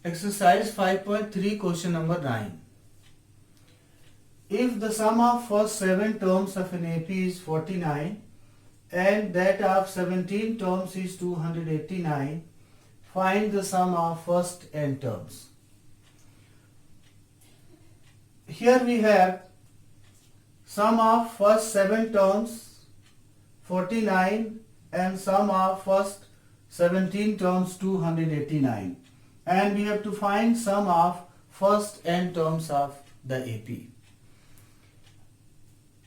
Exercise 5.3 question number 9. If the sum of first 7 terms of an AP is 49 and that of 17 terms is 289, find the sum of first n terms. Here we have sum of first 7 terms 49 and sum of first 17 terms 289, and we have to find sum of first n terms of the AP.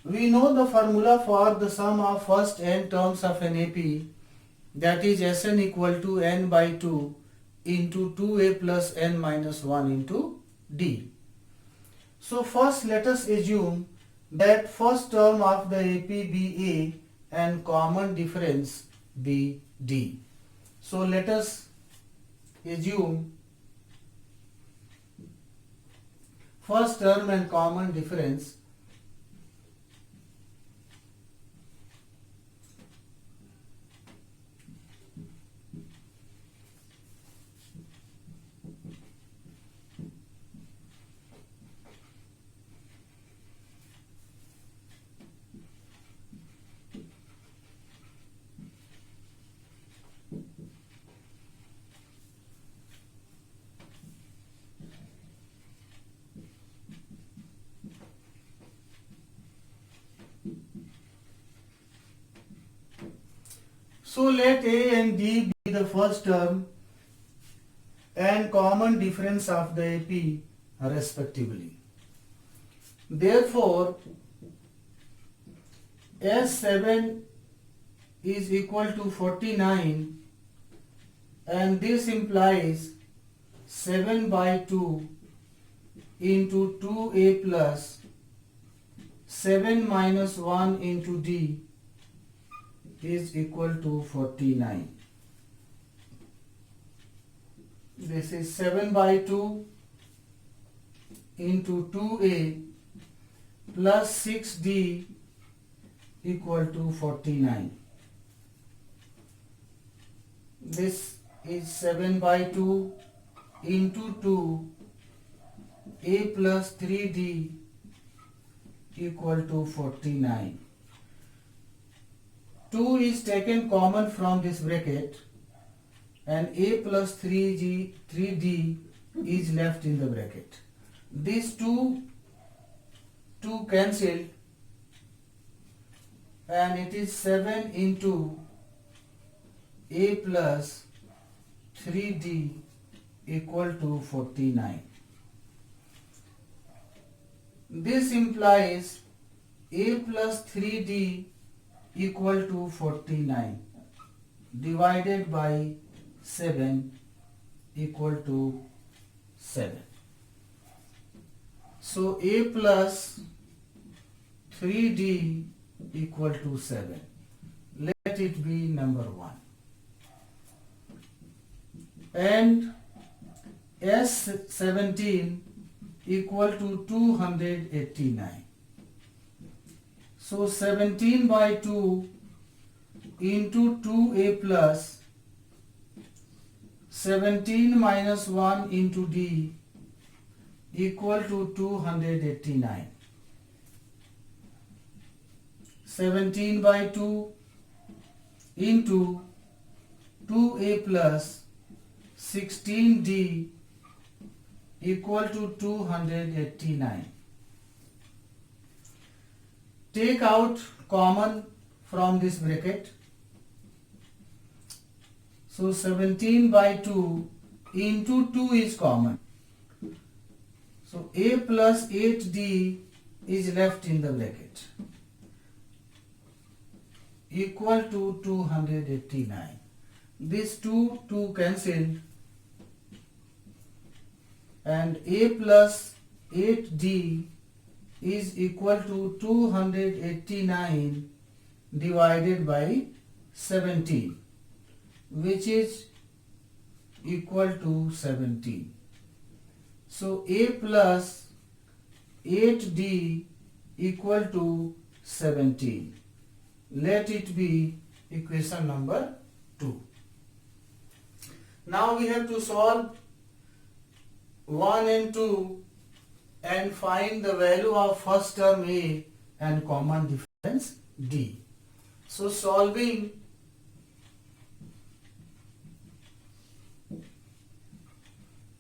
We know the formula for the sum of first n terms of an AP, that is Sn equal to n by 2 into 2a plus n minus 1 into d. So first let us assume that first term of the AP be a and common difference be d. So let us assume first term and common difference So let a and d be the first term and common difference of the AP respectively. Therefore, S7 is equal to 49, and this implies 7 by 2 into 2a plus 7 minus 1 into d is equal to 49. This is 7 by 2 into 2a plus 6d equal to 49. This is 7 by 2 into 2 a plus 3d equal to 49. 2 is taken common from this bracket and a plus 3d is left in the bracket. These two cancelled, and it is 7 into a plus 3d equal to 49. This implies a plus 3d equal to 49 divided by 7 equal to 7. So a plus 3d equal to 7. Let it be number 1. And S17 equal to 289. So 17 by 2 into 2a plus 17 minus 1 into d equal to 289. 17 by 2 into 2a plus 16d equal to 289. Take out common from this bracket. So 17 by 2 into 2 is common. So a plus 8d is left in the bracket equal to 289. These two cancelled, and a plus 8d is equal to 289 divided by 17, which is equal to 17. So a plus 8d equal to 17. Let it be equation number 2. Now we have to solve 1 and 2 and find the value of first term A and common difference D. So solving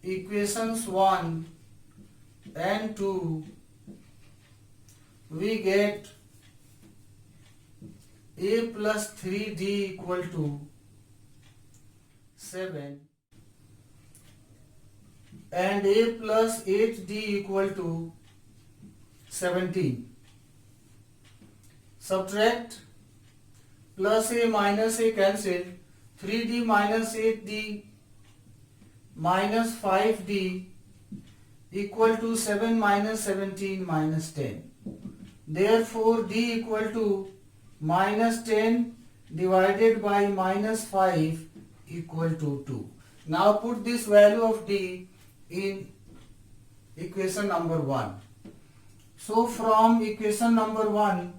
equations 1 and 2, we get A plus 3D equal to 7 and A plus 8D equal to 17. Subtract, plus A minus A cancel, 3D minus 8D minus 5D equal to 7 minus 17 minus 10. Therefore D equal to minus 10 divided by minus 5 equal to 2. Now put this value of D in equation number 1. So from equation number 1,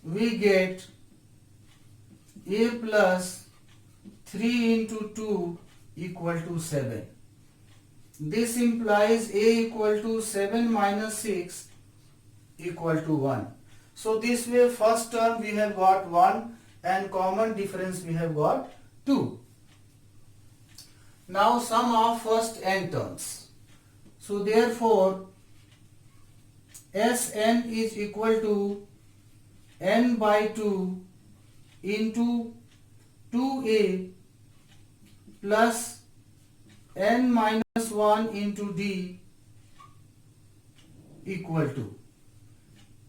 we get A plus 3 into 2 equal to 7. This implies A equal to 7 minus 6 equal to 1. So this way first term we have got 1 and common difference we have got 2. Now sum of first n terms. So therefore Sn is equal to n by 2 into 2a plus n minus 1 into d equal to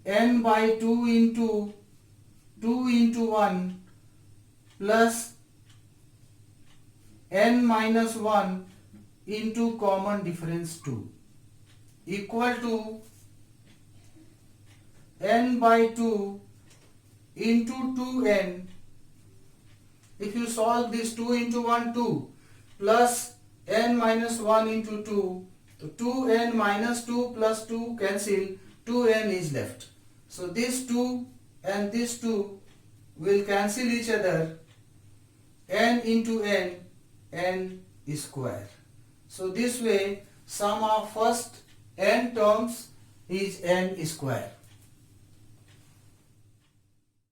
n by 2 into 2 into 1 plus n minus 1 into common difference 2 equal to n by 2 into 2n. If you solve this 2 into 1, 2 plus n minus 1 into 2, 2n minus 2 plus 2 cancel, 2n is left. So this 2 and this 2 will cancel each other, n into n is square. So this way sum of first n terms is n square.